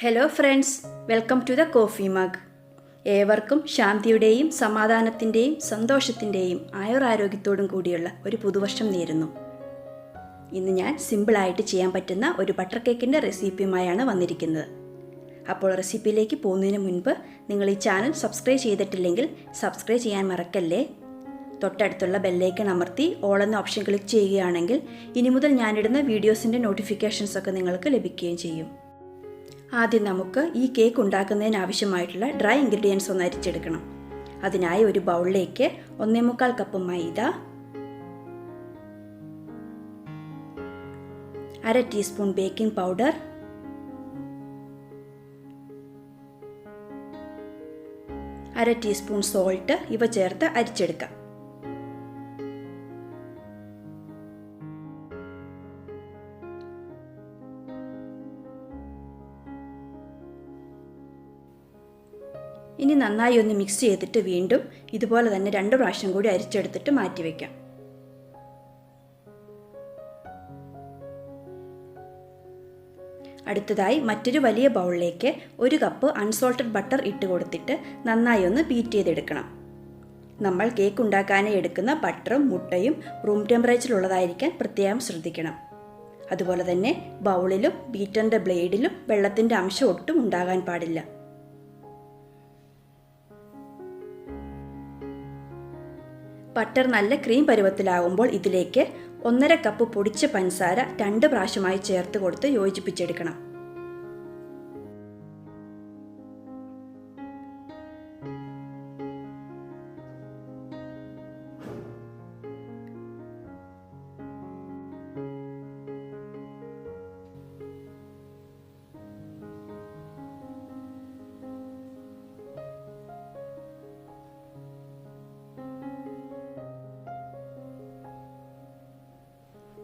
Hello friends, welcome to the coffee mug. ഏവർക്കും ശാന്തിയുടെയും സമാധാനത്തിൻ്റെയും സന്തോഷത്തിൻ്റെയും ആയുരാരോഗ്യത്തോടും കൂടിയുള്ള ഒരു പുതുവർഷം നേരുന്നു. ഇന്ന് ഞാൻ സിമ്പിളായിട്ട് ചെയ്യാൻ പറ്റുന്ന ഒരു ബട്ടർ കേക്കിൻ്റെ റെസിപ്പിയുമായാണ് വന്നിരിക്കുന്നത്. അപ്പോൾ റെസിപ്പിയിലേക്ക് പോകുന്നതിന് മുൻപ് നിങ്ങൾ ഈ ചാനൽ സബ്സ്ക്രൈബ് ചെയ്തിട്ടില്ലെങ്കിൽ സബ്സ്ക്രൈബ് ചെയ്യാൻ മറക്കല്ലേ. തൊട്ടടുത്തുള്ള ബെല്ലൈക്കൺ അമർത്തി ഓൾ എന്ന ഓപ്ഷൻ ക്ലിക്ക് ചെയ്യുകയാണെങ്കിൽ ഇനി മുതൽ ഞാനിടുന്ന വീഡിയോസിൻ്റെ നോട്ടിഫിക്കേഷൻസൊക്കെ നിങ്ങൾക്ക് ലഭിക്കുകയും ചെയ്യും. ആദ്യം നമുക്ക് ഈ കേക്ക് ഉണ്ടാക്കുന്നതിന് ആവശ്യമായിട്ടുള്ള ഡ്രൈ ഇൻഗ്രീഡിയൻസ് ഒന്ന് അരിച്ചെടുക്കണം. അതിനായി ഒരു ബൗളിലേക്ക് 1.25 കപ്പ് മൈദ, 1/2 teaspoon baking powder, 1/2 teaspoon salt ഇവ ചേർത്ത് അരിച്ചെടുക്കാം. ഇനി നന്നായി ഒന്ന് മിക്സ് ചെയ്തിട്ട് വീണ്ടും ഇതുപോലെ തന്നെ 2 പ്രാവശ്യം കൂടി അരിച്ചെടുത്തിട്ട് മാറ്റി വയ്ക്കാം. അടുത്തതായി മറ്റൊരു വലിയ ബൗളിലേക്ക് 1 കപ്പ് അൺസോൾട്ടഡ് ബട്ടർ ഇട്ട് കൊടുത്തിട്ട് നന്നായി ഒന്ന് ബീറ്റ് ചെയ്തെടുക്കണം. നമ്മൾ കേക്ക് ഉണ്ടാക്കാനായി എടുക്കുന്ന ബട്ടറും മുട്ടയും റൂം ടെമ്പറേച്ചറിലുള്ളതായിരിക്കാൻ പ്രത്യേകം ശ്രദ്ധിക്കണം. അതുപോലെ തന്നെ ബൗളിലും ബീറ്ററിൻ്റെ ബ്ലേഡിലും വെള്ളത്തിൻ്റെ അംശം ഒട്ടും ഉണ്ടാകാൻ പാടില്ല. ബട്ടർ നല്ല ക്രീം പരുവത്തിലാകുമ്പോൾ ഇതിലേക്ക് 1.5 കപ്പ് പൊടിച്ച പഞ്ചസാര 2 പ്രാവശ്യമായി ചേർത്ത് കൊടുത്ത് യോജിപ്പിച്ചെടുക്കണം.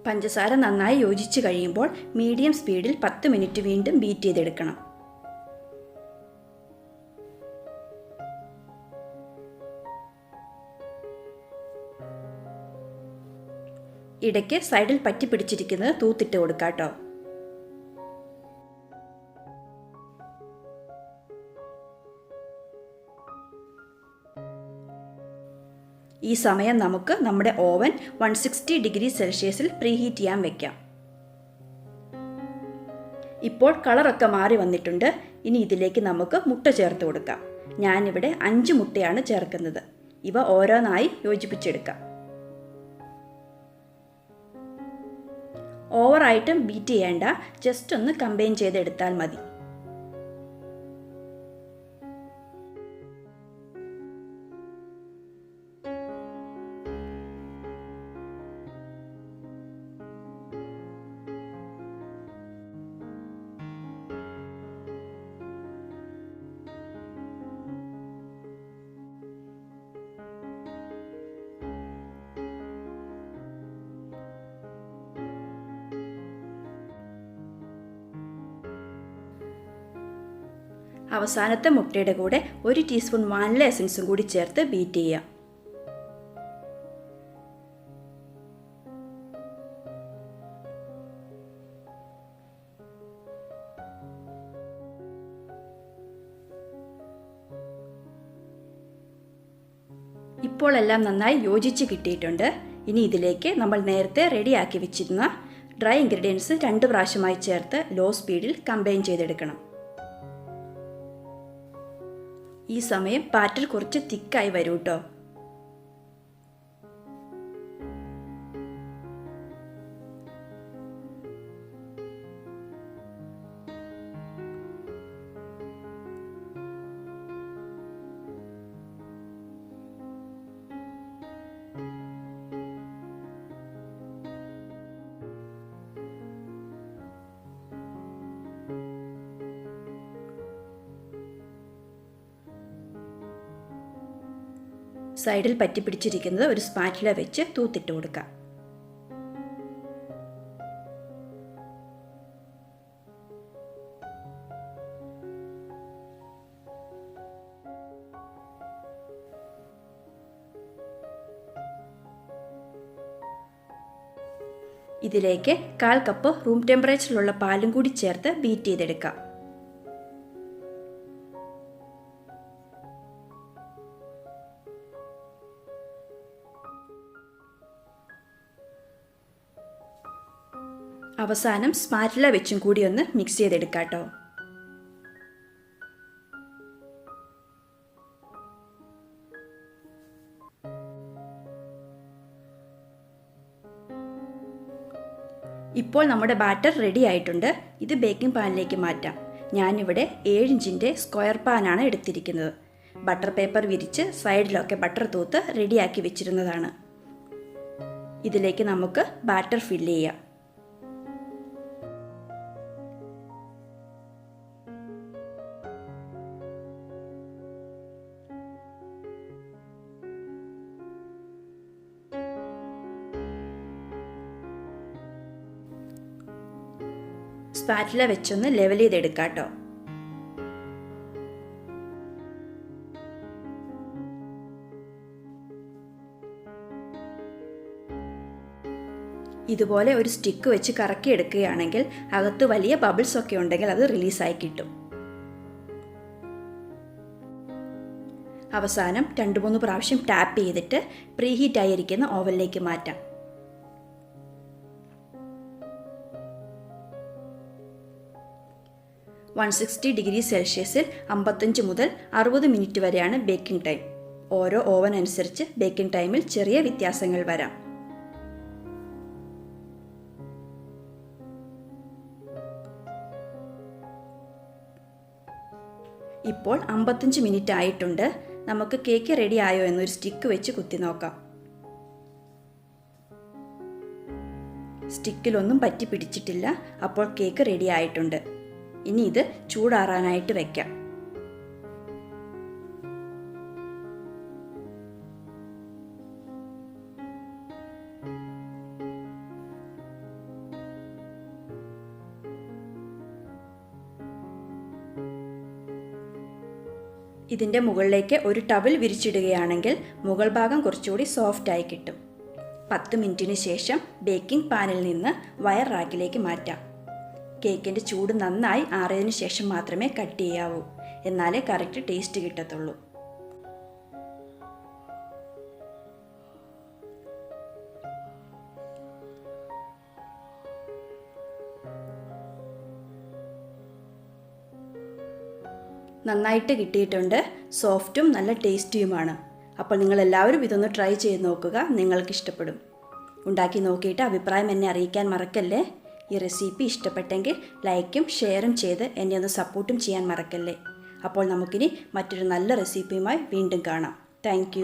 പഞ്ചസാര നന്നായി യോജിച്ച് കഴിയുമ്പോൾ മീഡിയം സ്പീഡിൽ 10 മിനിറ്റ് വീണ്ടും ബീറ്റ് ചെയ്തെടുക്കണം. ഇടയ്ക്ക് സൈഡിൽ പറ്റി പിടിച്ചിരിക്കുന്നത് തൂത്തിട്ട് കൊടുക്കാം കേട്ടോ. ഈ സമയം നമുക്ക് നമ്മുടെ ഓവൻ 160 ഡിഗ്രി സെൽഷ്യസിൽ പ്രീഹീറ്റ് ചെയ്യാൻ വെക്കാം. ഇപ്പോൾ കളറൊക്കെ മാറി വന്നിട്ടുണ്ട്. ഇനി ഇതിലേക്ക് നമുക്ക് മുട്ട ചേർത്ത് കൊടുക്കാം. ഞാനിവിടെ 5 മുട്ടയാണ് ചേർക്കുന്നത്. ഇവ ഓരോന്നായി യോജിപ്പിച്ചെടുക്കാം. ഓവറായിട്ടും ബീറ്റ് ചെയ്യേണ്ട, ജസ്റ്റ് ഒന്ന് കമ്പൈൻ ചെയ്തെടുത്താൽ മതി. അവസാനത്തെ മുട്ടയുടെ കൂടെ 1 ടീസ്പൂൺ വാനില എസൻസും കൂടി ചേർത്ത് ബീറ്റ് ചെയ്യാം. ഇപ്പോൾ എല്ലാം നന്നായി യോജിച്ച് കിട്ടിയിട്ടുണ്ട്. ഇനി ഇതിലേക്ക് നമ്മൾ നേരത്തെ റെഡിയാക്കി വെച്ചിരുന്ന ഡ്രൈ ഇൻഗ്രീഡിയൻസ് 2 പ്രാവശ്യമായി ചേർത്ത് ലോ സ്പീഡിൽ കമ്പൈൻ ചെയ്തെടുക്കണം. ഈ സമയം ബാറ്റർ കുറച്ച് തിക്കായി വരും കേട്ടോ. സൈഡിൽ പറ്റി പിടിച്ചിരിക്കുന്നത് ഒരു സ്പാറ്റില വെച്ച് തൂത്തിട്ട് കൊടുക്കാം. ഇതിലേക്ക് 1/4 കപ്പ് റൂം ടെമ്പറേച്ചറിലുള്ള പാലും കൂടി ചേർത്ത് ബീറ്റ് ചെയ്തെടുക്കാം. അവസാനം സ്പാറ്റില വെച്ചും കൂടി ഒന്ന് മിക്സ് ചെയ്തെടുക്കാം കേട്ടോ. ഇപ്പോൾ നമ്മുടെ ബാറ്റർ റെഡി ആയിട്ടുണ്ട്. ഇത് ബേക്കിംഗ് പാനിലേക്ക് മാറ്റാം. ഞാനിവിടെ 7 ഇഞ്ചിൻ്റെ സ്ക്വയർ പാനാണ് എടുത്തിരിക്കുന്നത്. ബട്ടർ പേപ്പർ വിരിച്ച് സൈഡിലൊക്കെ ബട്ടർ തൂത്ത് റെഡിയാക്കി വെച്ചിരുന്നതാണ്. ഇതിലേക്ക് നമുക്ക് ബാറ്റർ ഫില്ല് ചെയ്യാം. സ്പാറ്റില വെച്ചൊന്ന് ലെവൽ ചെയ്തെടുക്കാം കേട്ടോ. ഇതുപോലെ ഒരു സ്റ്റിക്ക് വെച്ച് കറക്കി എടുക്കുകയാണെങ്കിൽ അകത്ത് വലിയ ബബിൾസ് ഒക്കെ ഉണ്ടെങ്കിൽ അത് റിലീസായി കിട്ടും. അവസാനം 2-3 പ്രാവശ്യം ടാപ്പ് ചെയ്തിട്ട് പ്രീഹീറ്റ് ആയിരിക്കുന്ന ഓവനിലേക്ക് മാറ്റാം. $160°C 55 മുതൽ 60 മിനിറ്റ് വരെയാണ് ബേക്കിംഗ് ടൈം. ഓരോ ഓവൻ അനുസരിച്ച് ബേക്കിംഗ് ടൈമിൽ ചെറിയ വ്യത്യാസങ്ങൾ വരാം. ഇപ്പോൾ 55 മിനിറ്റ് ആയിട്ടുണ്ട്. നമുക്ക് കേക്ക് റെഡി ആയോ എന്നൊരു സ്റ്റിക്ക് വെച്ച് കുത്തി നോക്കാം. സ്റ്റിക്കിലൊന്നും പറ്റി പിടിച്ചിട്ടില്ല. അപ്പോൾ കേക്ക് റെഡി ആയിട്ടുണ്ട്. ഇനി ഇത് ചൂടാറാനായിട്ട് വെക്കാം. ഇതിൻ്റെ മുകളിലേക്ക് ഒരു ടവൽ വിരിച്ചിടുകയാണെങ്കിൽ മുകൾ ഭാഗം കുറച്ചുകൂടി സോഫ്റ്റായി കിട്ടും. 10 മിനിറ്റിന് ശേഷം ബേക്കിംഗ് പാനിൽ നിന്ന് വയർ റാക്കിലേക്ക് മാറ്റാം. കേക്കിൻ്റെ ചൂട് നന്നായി ആറിയതിനു ശേഷം മാത്രമേ കട്ട് ചെയ്യാവൂ. എന്നാലേ കറക്റ്റ് ടേസ്റ്റ് കിട്ടത്തുള്ളൂ. നന്നായിട്ട് കിട്ടിയിട്ടുണ്ട്. സോഫ്റ്റും നല്ല ടേസ്റ്റിയുമാണ്. അപ്പോൾ നിങ്ങളെല്ലാവരും ഇതൊന്ന് ട്രൈ ചെയ്ത് നോക്കുക. നിങ്ങൾക്ക് ഇഷ്ടപ്പെടും. ഉണ്ടാക്കി നോക്കിയിട്ട് അഭിപ്രായം എന്നെ അറിയിക്കാൻ മറക്കല്ലേ. ഈ റെസിപ്പി ഇഷ്ടപ്പെട്ടെങ്കിൽ ലൈക്കും ഷെയറും ചെയ്ത് എന്നെ ഒന്ന് സപ്പോർട്ടും ചെയ്യാൻ മറക്കല്ലേ. അപ്പോൾ നമുക്കിനി മറ്റൊരു നല്ല റെസിപ്പിയുമായി വീണ്ടും കാണാം. താങ്ക്